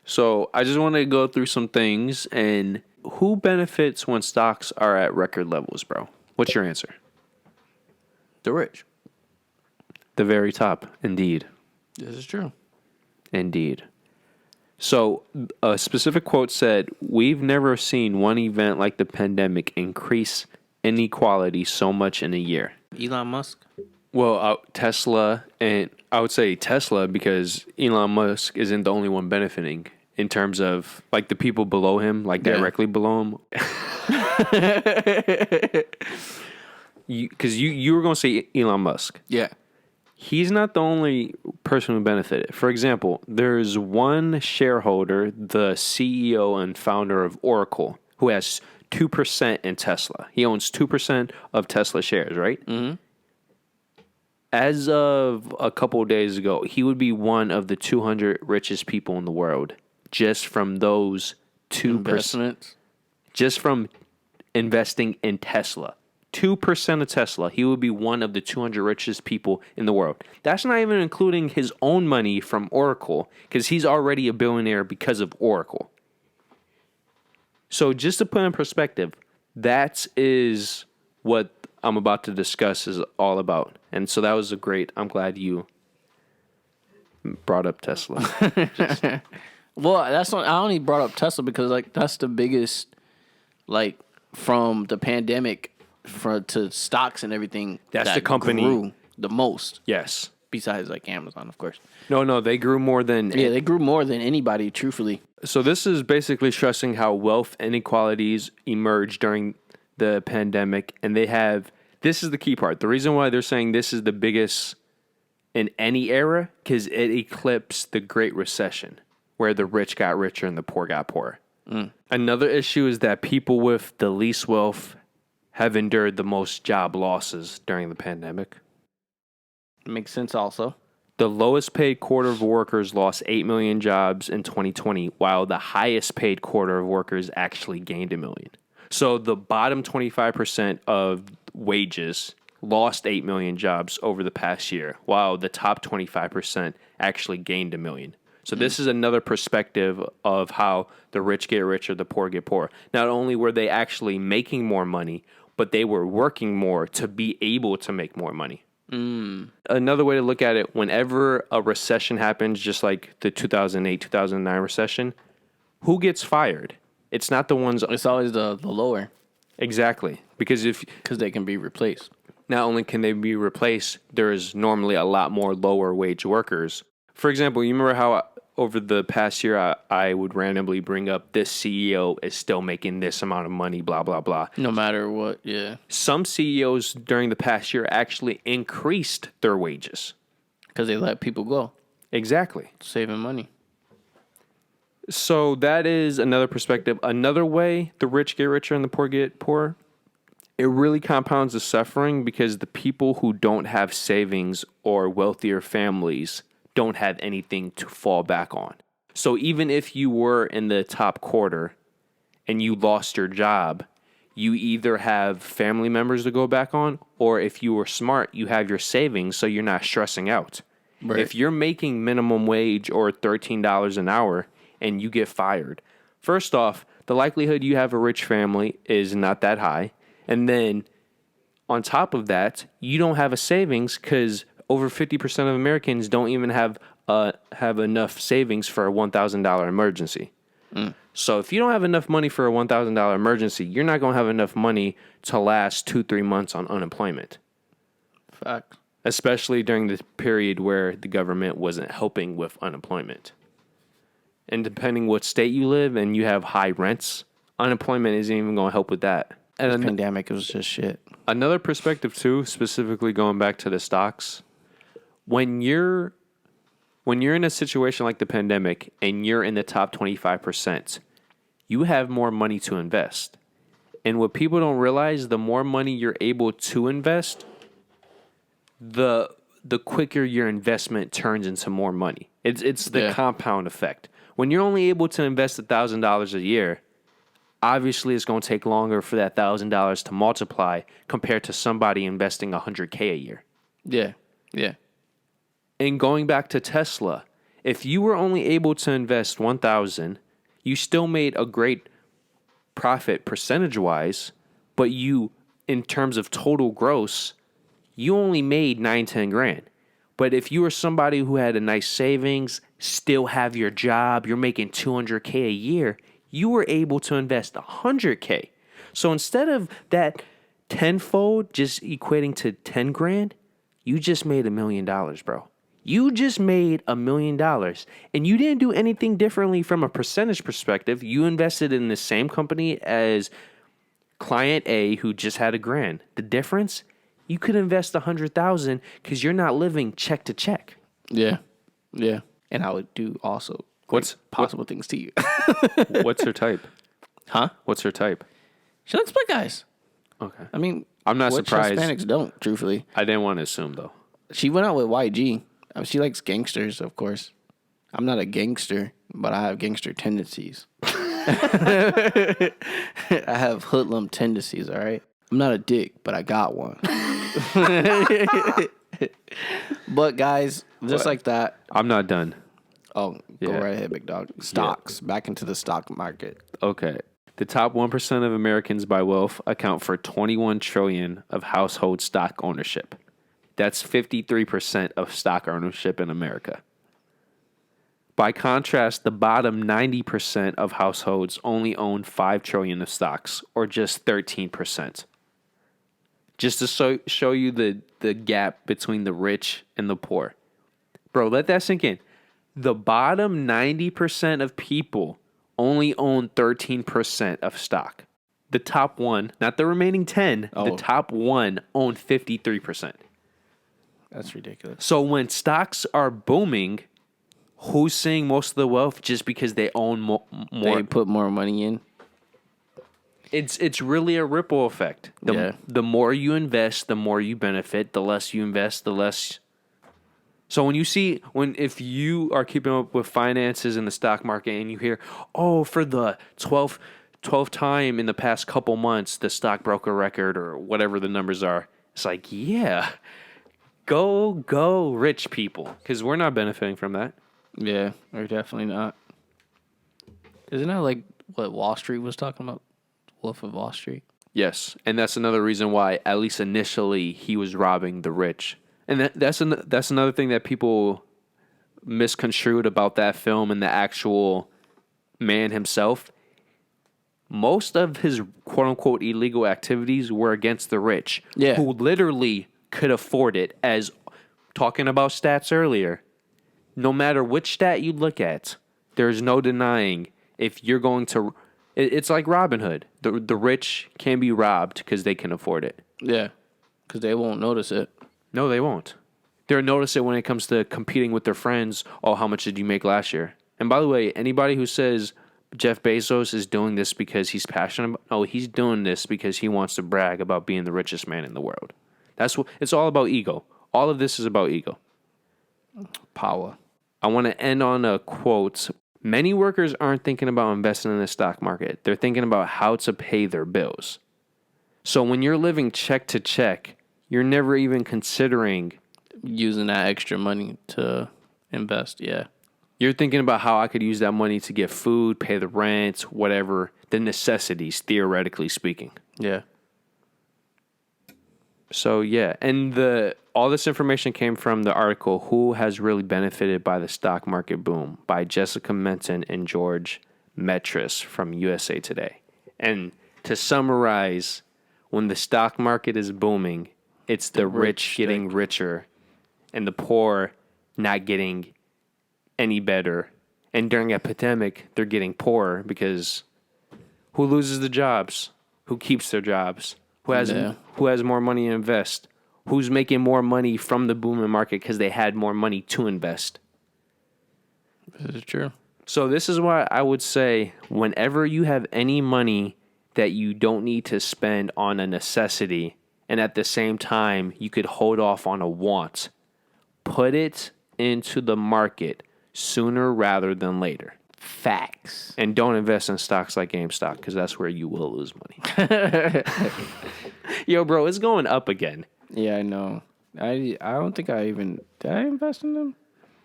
So I just want to go through some things and who benefits when stocks are at record levels, bro? What's your answer? The rich. The very top, indeed. This is true. Indeed. So a specific quote said, "We've never seen one event like the pandemic increase inequality so much in a year." Elon Musk? Well, Tesla, and I would say Tesla because Elon Musk isn't the only one benefiting in terms of like the people below him, like directly below him. Because you were going to say Elon Musk. Yeah. He's not the only person who benefited. For example, there's one shareholder, the CEO and founder of Oracle, who has 2% in Tesla. He owns 2% of Tesla shares, right? Mm-hmm. As of a couple of days ago, he would be one of the 200 richest people in the world just from those 2%. Investments? Just from investing in Tesla. 2% of Tesla, he would be one of the 200 richest people in the world. That's not even including his own money from Oracle, because he's already a billionaire because of Oracle. So just to put in perspective, that is what I'm about to discuss is all about. And so that was I'm glad you brought up Tesla. Well, I only brought up Tesla because like that's the biggest, like from the pandemic to stocks and everything. That's the company grew the most. Yes. Besides like Amazon, of course. No, they grew more than... Yeah, they grew more than anybody, truthfully. So this is basically stressing how wealth inequalities emerged during the pandemic. And this is the key part. The reason why they're saying this is the biggest in any era, because it eclipsed the Great Recession, where the rich got richer and the poor got poorer. Another issue is that people with the least wealth have endured the most job losses during the pandemic. Makes sense also. The lowest paid quarter of workers lost 8 million jobs in 2020, while the highest paid quarter of workers actually gained 1 million. So the bottom 25% of wages lost 8 million jobs over the past year, while the top 25% actually gained 1 million. So this is another perspective of how the rich get richer, the poor get poor. Not only were they actually making more money, but they were working more to be able to make more money. Another way to look at it, whenever a recession happens, just like the 2008, 2009 recession, who gets fired? It's not the ones. It's always the lower. Exactly. Because they can be replaced. Not only can they be replaced, there is normally a lot more lower wage workers. For example, you remember how over the past year, I would randomly bring up this CEO is still making this amount of money, blah, blah, blah. No matter what, yeah. Some CEOs during the past year actually increased their wages. Because they let people go. Exactly. Saving money. So that is another perspective. Another way the rich get richer and the poor get poorer, it really compounds the suffering because the people who don't have savings or wealthier families don't have anything to fall back on. So even if you were in the top quarter and you lost your job, you either have family members to go back on, or if you were smart, you have your savings so you're not stressing out. Right. If you're making minimum wage or $13 an hour and you get fired, first off, the likelihood you have a rich family is not that high. And then on top of that, you don't have a savings because over 50% of Americans don't even have enough savings for a $1,000 emergency. So if you don't have enough money for a $1,000 emergency, you're not going to have enough money to last 2-3 months on unemployment. Fact. Especially during the period where the government wasn't helping with unemployment. And depending what state you live and you have high rents, unemployment isn't even going to help with that. And the pandemic was just shit. Another perspective too, specifically going back to the stocks, when you're in a situation like the pandemic and you're in the top 25%, you have more money to invest. And what people don't realize, the more money you're able to invest, the quicker your investment turns into more money. It's the compound effect. When you're only able to invest $1,000 a year, obviously it's going to take longer for that $1,000 to multiply compared to somebody investing $100K a year. Yeah, yeah. And going back to Tesla, if you were only able to invest $1,000, you still made a great profit percentage-wise, but you, in terms of total gross, you only made $9-10 grand. But if you were somebody who had a nice savings, still have your job, you're making $200K a year, you were able to invest $100K. So instead of that tenfold just equating to 10 grand, you just made $1 million, bro. You just made $1 million, and you didn't do anything differently from a percentage perspective. You invested in the same company as client A who just had $1,000. The difference, you could invest $100,000 because you're not living check to check. Yeah, yeah. And I would do also possible things to you. What's her type? Huh? What's her type? She likes black guys. Okay. I mean, I'm not surprised. Hispanics don't, truthfully. I didn't want to assume though. She went out with YG. She likes gangsters, of course. I'm not a gangster, but I have gangster tendencies. I have hoodlum tendencies, all right? I'm not a dick, but I got one. But guys, just like that. I'm not done. Oh, go right ahead, big dog. Stocks. Yeah. Back into the stock market. Okay. The top 1% of Americans by wealth account for 21 trillion of household stock ownership. That's 53% of stock ownership in America. By contrast, the bottom 90% of households only own 5 trillion of stocks, or just 13%. Just to show you the gap between the rich and the poor. Bro, let that sink in. The bottom 90% of people only own 13% of stock. The top one, not the remaining 10, the top one own 53%. That's ridiculous. So when stocks are booming, who's seeing most of the wealth just because they own more? They put more money in. It's really a ripple effect. The more you invest, the more you benefit. The less you invest, the less. So if you are keeping up with finances in the stock market and you hear, oh, for the 12th time in the past couple months, the stockbroker record or whatever the numbers are, it's like, yeah, go rich people, because we're not benefiting from that. Yeah, we're definitely not. Isn't that like what Wall Street was talking about? Wolf of Wall Street? Yes, and that's another reason why, at least initially, he was robbing the rich. And that's another thing that people misconstrued about that film and the actual man himself. Most of his quote-unquote illegal activities were against the rich, who literally could afford it. As talking about stats earlier, no matter which stat you look at, there's no denying if you're going to... It's like Robin Hood. The rich can be robbed because they can afford it. Yeah, because they won't notice it. No, they won't. They'll notice it when it comes to competing with their friends. Oh, how much did you make last year? And by the way, anybody who says Jeff Bezos is doing this because he's passionate, he's doing this because he wants to brag about being the richest man in the world. It's all about ego. All of this is about ego. Power. I want to end on a quote. Many workers aren't thinking about investing in the stock market. They're thinking about how to pay their bills. So when you're living check to check, you're never even considering using that extra money to invest. Yeah. You're thinking about how I could use that money to get food, pay the rent, whatever, the necessities, theoretically speaking. Yeah. So, yeah. And all this information came from the article, Who Has Really Benefited by the Stock Market Boom, by Jessica Menton and George Metris from USA Today. And to summarize, when the stock market is booming, it's the rich getting richer and the poor not getting any better. And during a pandemic, they're getting poorer because who loses the jobs? Who keeps their jobs? Who has more money to invest? Who's making more money from the booming market because they had more money to invest? This is true. So this is why I would say whenever you have any money that you don't need to spend on a necessity, and at the same time you could hold off on a want, put it into the market sooner rather than later. Facts. And don't invest in stocks like GameStop, because that's where you will lose money. Yo, bro, it's going up again. Yeah, I know. I don't think did I invest in them?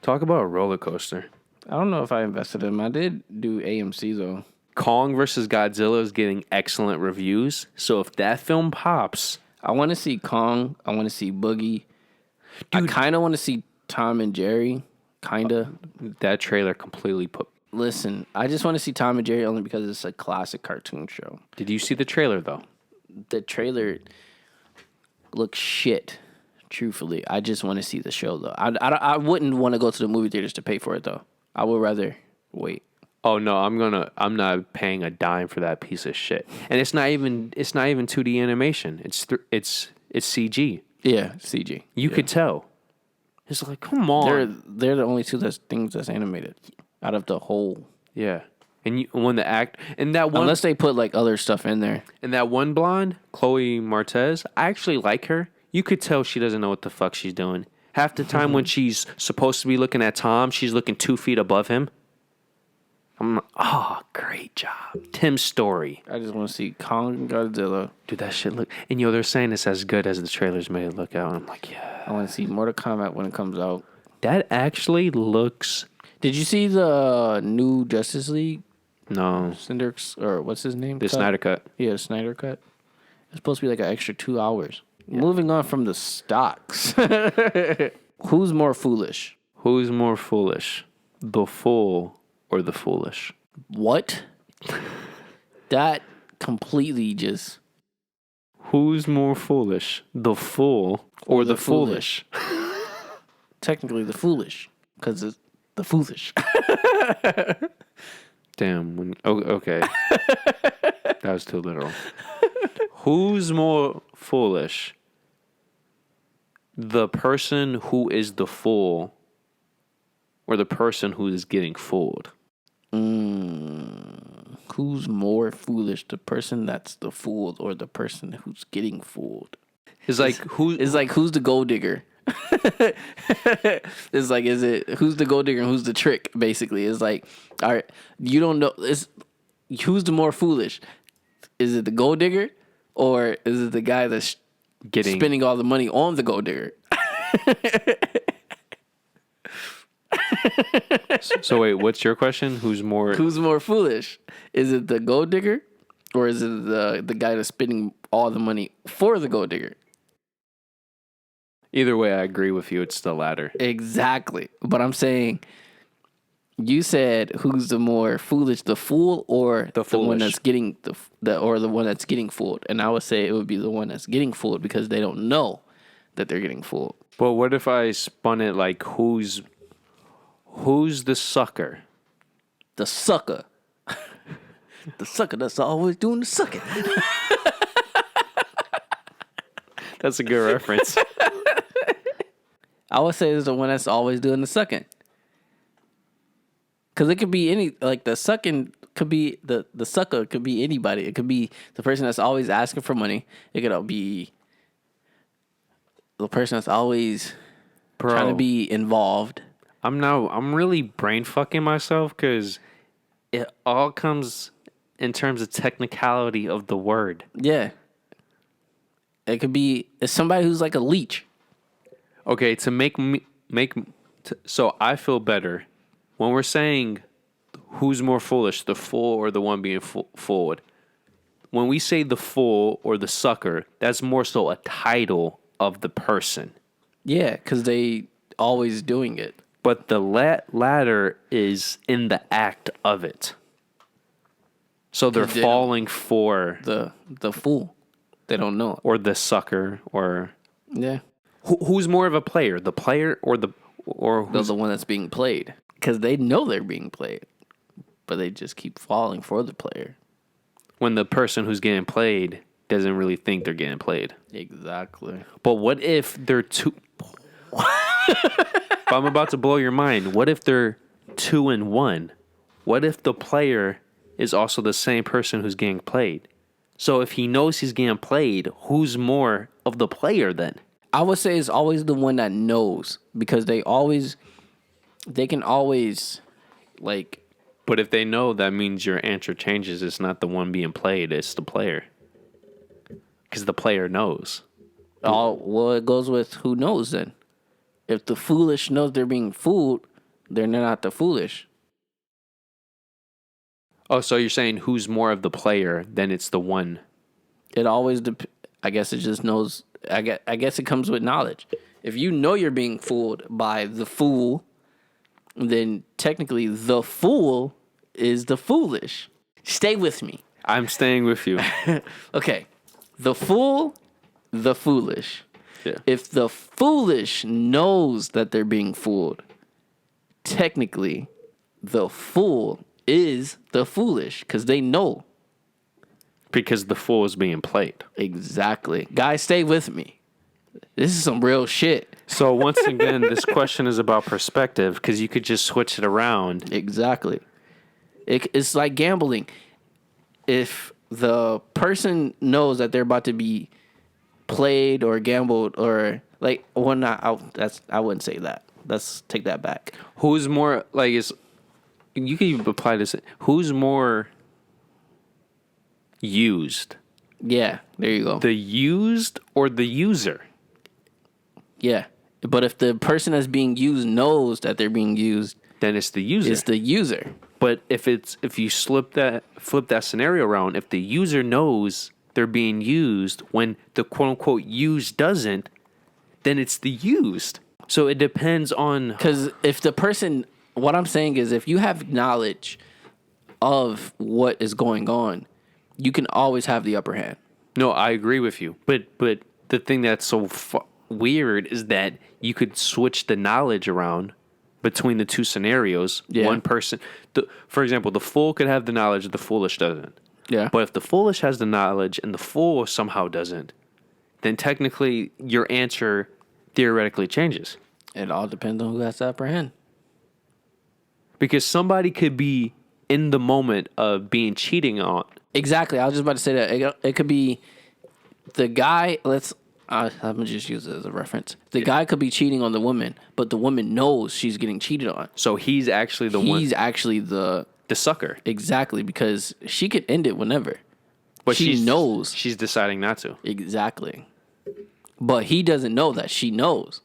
Talk about a roller coaster. I don't know if I invested in them. I did do AMC, though. Kong versus Godzilla is getting excellent reviews. So if that film pops... I want to see Kong. I want to see Boogie. Dude, I kind of want to see Tom and Jerry. Kind of. That trailer completely put... Listen, I just want to see Tom and Jerry only because it's a classic cartoon show. Did you see the trailer, though? The trailer looks shit, truthfully. I just want to see the show, though. I wouldn't want to go to the movie theaters to pay for it, though. I would rather wait. Oh no, I'm not paying a dime for that piece of shit. And it's not even 2D animation. It's CG. Yeah, CG. You could tell. It's like, come on. They're the only two things that's animated out of the whole. Yeah. And when the act and that one, unless they put like other stuff in there. And that one blonde, Chloe Martez, I actually like her. You could tell she doesn't know what the fuck she's doing. Half the time when she's supposed to be looking at Tom, she's looking 2 feet above him. I'm like, oh, great job. Tim's story. I just want to see Kong and Godzilla. Dude, that shit look... And they're saying it's as good as the trailers made it look out. And I'm like, yeah. I want to see Mortal Kombat when it comes out. That actually looks... Did you see the new Justice League? No. Or what's his name? The Snyder Cut. Yeah, the Snyder Cut. It's supposed to be like an extra 2 hours. Yeah. Moving on from the stocks. Who's more foolish? Who's more foolish? The fool or the foolish? What? That completely just... Who's more foolish? The fool or the foolish? Technically the foolish, because it's the foolish. Damn. Okay. That was too literal. Who's more foolish? The person who is the fool or the person who is getting fooled? Who's who's more foolish, the person that's the fool or the person who's getting fooled? It's like who's the gold digger? It's like, is it who's the gold digger and who's the trick? Basically, it's like, all right, you don't know. It's who's the more foolish? Is it the gold digger or is it the guy that's spending all the money on the gold digger? So wait, what's your question? Who's more foolish? Is it the gold digger or is it the guy that's spending all the money for the gold digger? Either way, I agree with you. It's the latter. Exactly. But I'm saying, you said who's the more foolish, the fool or the one that's getting the one that's getting fooled? And I would say it would be the one that's getting fooled because they don't know that they're getting fooled. But what if I spun it like who's the sucker? The sucker. The sucker that's always doing the sucking. That's a good reference. I would say it's the one that's always doing the sucking. Because it could be any, like the sucking could be, the sucker could be anybody. It could be the person that's always asking for money. It could be the person that's always trying to be involved. I'm really brain fucking myself because it all comes in terms of technicality of the word. Yeah. It could be somebody who's like a leech. Okay, to so I feel better when we're saying who's more foolish, the fool or the one being fooled. When we say the fool or the sucker, that's more so a title of the person. Yeah, because they always doing it. But the latter is in the act of it. So they're falling for the fool. They don't know it. Or the sucker, or yeah. Who's more of a player, the player or the one that's being played? Because they know they're being played, but they just keep falling for the player. When the person who's getting played doesn't really think they're getting played. Exactly. But what if they're two? If I'm about to blow your mind, what if they're 2 and 1? What if the player is also the same person who's getting played? So if he knows he's getting played, who's more of the player then? I would say it's always the one that knows, because they can always, like... But if they know, that means your answer changes. It's not the one being played, it's the player. Because the player knows. Oh, well, it goes with who knows then. If the foolish knows they're being fooled, then they're not the foolish. Oh, so you're saying who's more of the player, then it's the one. It always, I guess it just knows... I guess it comes with knowledge. If you know you're being fooled by the fool, then technically the fool is the foolish. Stay with me. I'm staying with you. Okay. The fool, the foolish. Yeah. If the foolish knows that they're being fooled, technically the fool is the foolish because they know. Because the fool is being played. Exactly. Guys, stay with me. This is some real shit. So once again, this question is about perspective because you could just switch it around. Exactly. It's like gambling. If the person knows that they're about to be played or gambled or like, well, not, I wouldn't say that. Let's take that back. Who's more like you can even apply this. Who's more used? Yeah, there you go. The used or the user? Yeah. But if the person that's being used knows that they're being used, then it's the user. It's the user. But if you flip that scenario around, if the user knows they're being used when the quote unquote used doesn't, then it's the used. So it depends on, because if the person, what I'm saying is, if you have knowledge of what is going on, you can always have the upper hand. No, I agree with you. But the thing that's so weird is that you could switch the knowledge around between the two scenarios. Yeah. One person, for example, the fool could have the knowledge, the foolish doesn't. Yeah. But if the foolish has the knowledge and the fool somehow doesn't, then technically your answer theoretically changes. It all depends on who has the upper hand. Because somebody could be in the moment of being cheating on. Exactly. I was just about to say that. It could be the guy. I'm gonna just use it as a reference. The guy could be cheating on the woman, but the woman knows she's getting cheated on. So he's actually the one. He's actually the sucker. Exactly, because she could end it whenever. But she knows. She's deciding not to. Exactly. But he doesn't know that she knows.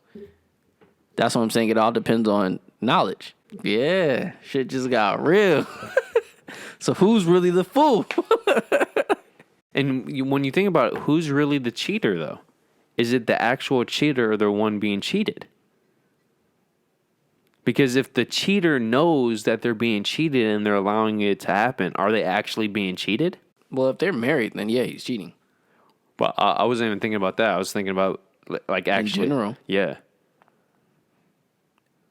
That's what I'm saying. It all depends on knowledge. Yeah, shit just got real. So who's really the fool? And when you think about it, who's really the cheater, though? Is it the actual cheater or the one being cheated? Because if the cheater knows that they're being cheated and they're allowing it to happen, are they actually being cheated? Well, if they're married, then yeah, he's cheating. Well, I wasn't even thinking about that. I was thinking about, like, actually. In general. Yeah.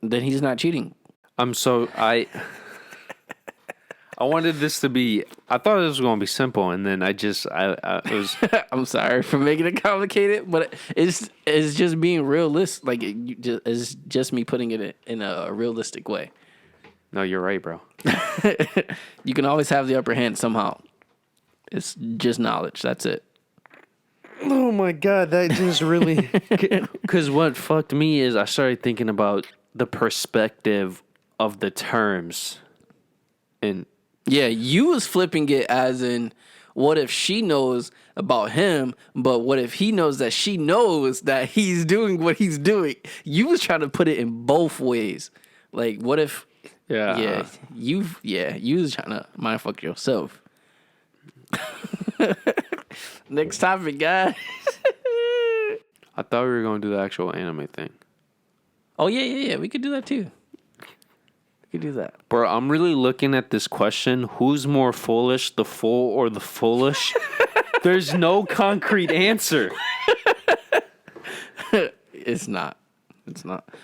Then he's not cheating. I wanted this to be. I thought this was going to be simple, and then it was. I'm sorry for making it complicated, but it's just being realistic. Like it's just me putting it in a realistic way. No, you're right, bro. You can always have the upper hand somehow. It's just knowledge. That's it. Oh my God, that just really. Because what fucked me is I started thinking about the perspective of the terms, and. Yeah, you was flipping it as in, what if she knows about him, but what if he knows that she knows that he's doing what he's doing? You was trying to put it in both ways. Like, what if... Yeah, you was trying to mindfuck yourself. Next topic, guys. I thought we were going to do the actual anime thing. Oh, yeah. We could do that, too. You do that. Bro, I'm really looking at this question. Who's more foolish, the fool or the foolish? There's no concrete answer. It's not.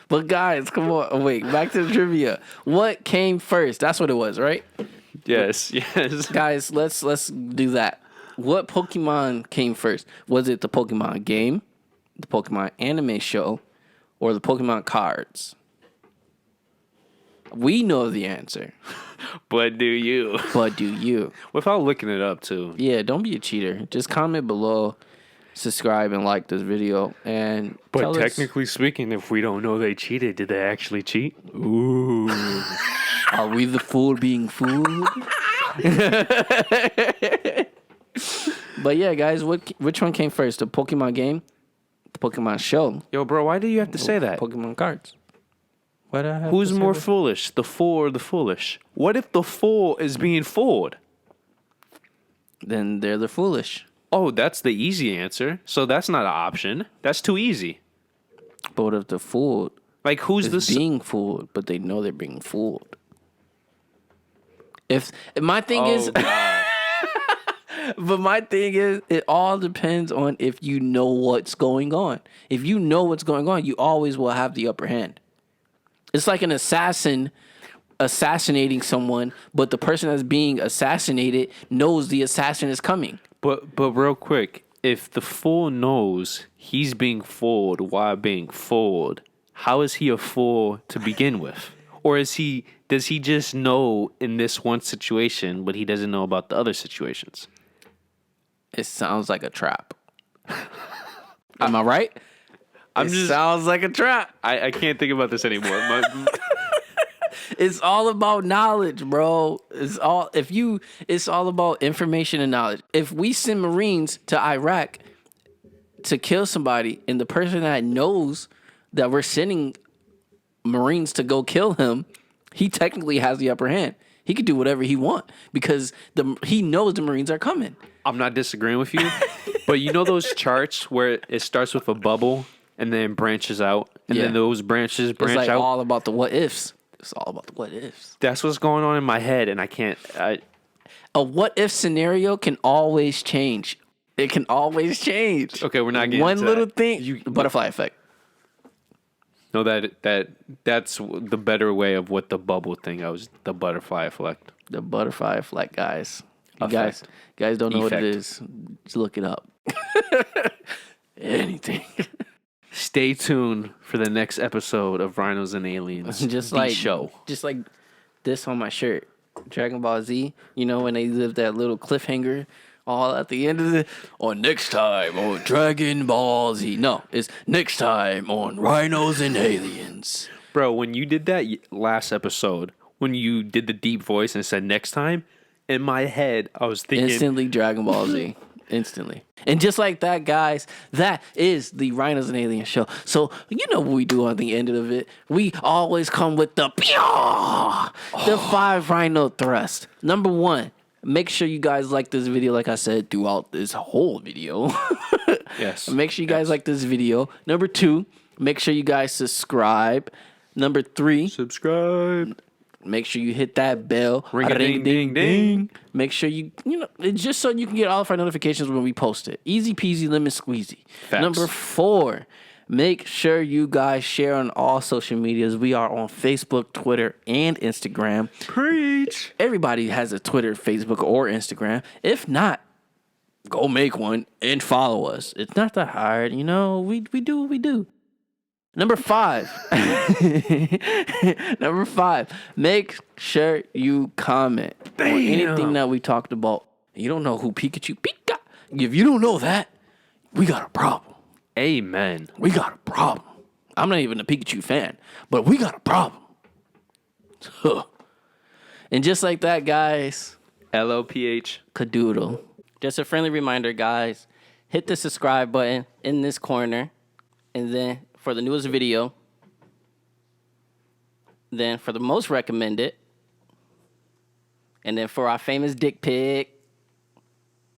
But guys, come on. Wait, back to the trivia. What came first? That's what it was, right? Yes. Guys, let's do that. What Pokemon came first? Was it the Pokemon game, the Pokemon anime show, or the Pokemon cards? We know the answer. But do you? Without looking it up, too. Yeah, don't be a cheater. Just comment below, subscribe, and like this video. But technically speaking, if we don't know they cheated, did they actually cheat? Ooh. Are we the fool being fooled? But yeah, guys, which one came first? The Pokemon game? The Pokemon show? Yo, bro, why do you have to say that? Pokemon cards. Who's more foolish, the fool or the foolish? What if the fool is being fooled? Then they're the foolish. Oh, that's the easy answer. So that's not an option. That's too easy. But what if the fool being fooled, but they know they're being fooled? If my thing is, but my thing is, it all depends on if you know what's going on. If you know what's going on, you always will have the upper hand. It's like an assassin assassinating someone, but the person that's being assassinated knows the assassin is coming. But real quick, if the fool knows he's being fooled while being fooled, how is he a fool to begin with? Or does he just know in this one situation, but he doesn't know about the other situations? It sounds like a trap. Am I right? Sounds like a trap. I can't think about this anymore. It's all about knowledge, bro. It's all about information and knowledge. If we send Marines to Iraq to kill somebody, and the person that knows that we're sending Marines to go kill him, he technically has the upper hand. He could do whatever he wants because he knows the Marines are coming. I'm not disagreeing with you, but you know those charts where it starts with a bubble and then branches out, and then those branches branch out? It's like all about the what ifs. It's all about the what ifs. That's what's going on in my head, and I can't... A what if scenario can always change. It can always change. Okay, we're not getting one into little that. thing. Butterfly effect. No, that's the better way of what the bubble thing. I was the butterfly effect. The butterfly effect, guys. You guys don't know what it is. Just look it up. Anything. Stay tuned for the next episode of Rhinos and Aliens. Just like show. Just like this on my shirt. Dragon Ball Z. You know, when they live that little cliffhanger all at the end of the... Or next time on Dragon Ball Z. No, it's next time on Rhinos and Aliens. Bro, when you did that last episode, when you did the deep voice and said next time, in my head, I was thinking... Instantly Dragon Ball Z. Instantly. And just like that, guys, that is the Rhinos and Aliens show. So, you know what we do on the end of it? We always come with the 5 rhino thrust. Number 1, make sure you guys like this video, like I said, throughout this whole video. Yes. Make sure you guys like this video. Number 2, make sure you guys subscribe. Number 3, subscribe. Make sure you hit that bell. Ring a ding ding ding. Make sure you know, it's just so you can get all of our notifications when we post it. Easy peasy, lemon squeezy. Facts. Number 4, make sure you guys share on all social medias. We are on Facebook, Twitter, and Instagram. Preach. Everybody has a Twitter, Facebook, or Instagram. If not, go make one and follow us. It's not that hard, you know. We do what we do. Number 5. Number 5. Make sure you comment on anything that we talked about. You don't know who Pikachu Pika. If you don't know that, we got a problem. Amen. We got a problem. I'm not even a Pikachu fan, but we got a problem. And just like that, guys. LOPH. Cadoodle. Just a friendly reminder, guys. Hit the subscribe button in this corner. And then for the newest video, then for the most recommended, and then for our famous dick pic,